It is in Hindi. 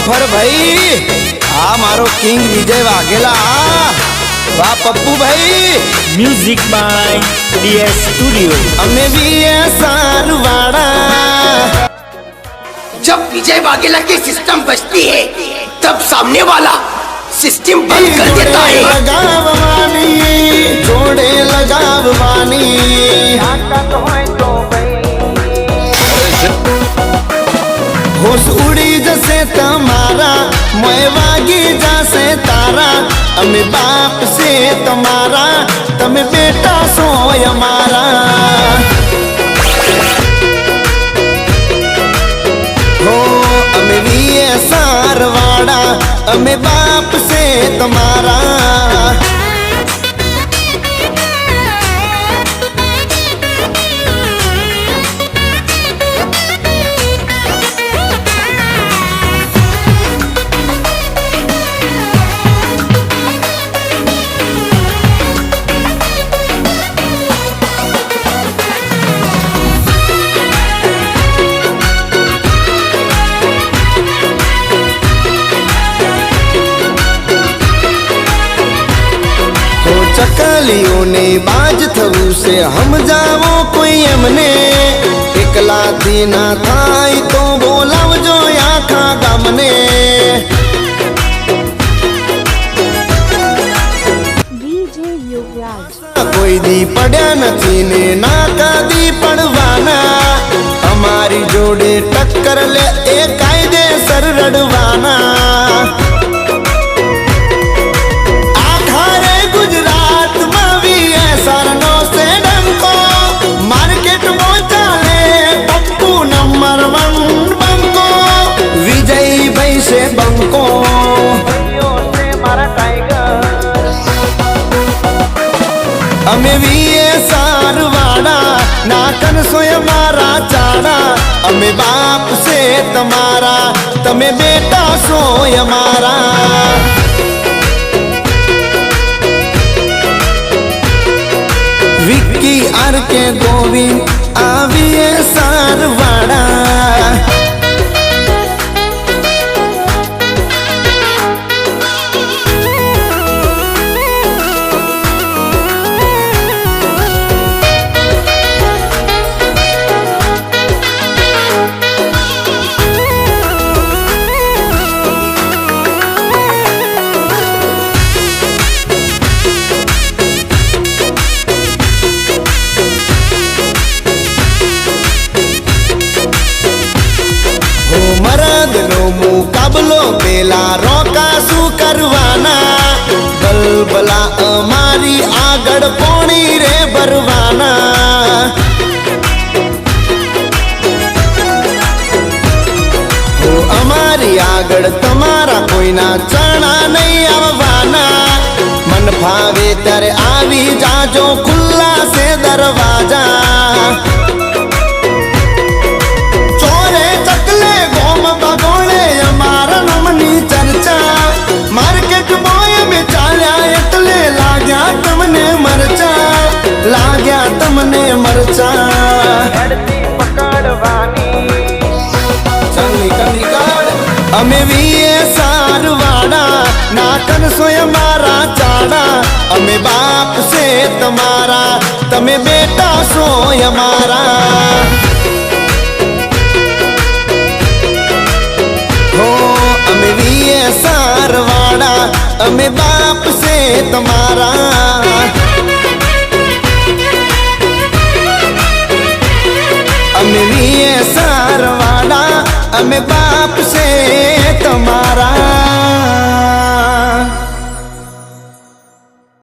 बम्फर भाई आ मारो किंग विजय वाघेला वाह पप्पू भाई। Music by DS studio. हमें भी सारवाड़ा। जब विजय वाघेला की सिस्टम बजती है तब सामने वाला सिस्टम बंद कर देता है। जोड़े लगाव वानी होश उड़ी जैसे तमारा मैं वागी जैसे तारा। हमें बाप से तुम्हारा तमें बेटा सो हमारा। हो हमें भी सारवाड़ा हमें बाप से तुम्हारा। चकलियों ने बाज थरू से हम जावो कोई हमने एकला दीना थाई तो बोलाव जो आखा गमने। कोई दी पड़ा नथी ने ना का दी पड़वाना। हमारी जोड़े टक्कर ले एक कायदे सर रड़वाना। बंको हमें भी सारवाड़ा नाकन सोया मारा चाड़ा। हमें बाप से तुम्हारा तमें बेटा सो हमारा। विक्की आर के गोविंद आविए सारवाड़ा। मुकाबलो पेला रोका सू करवाना। बलबला अमारी आगड़ पोणी रे बरवाना। हो अमारी आगड़ तुम्हारा कोई ना चढ़ा नहीं आववाना। मन भावे तेरे आवी जाजो खुला से दरवाजा। चोरे चकले गोम बगोले हमारा नमनी चर्चा। मार्केट बॉय में चाल्या एटले लाग्या तमने मरचा। लाग्या तमने मरचा। हमें भी सारवाड़ा नाकन सोया मारा चाड़ा। हमें बाप से तुम्हारा तमें बेटा सो हमारा। सारवाड़ा हमें बाप से तुम्हारा। हमें भी सारवाड़ा हमें बाप से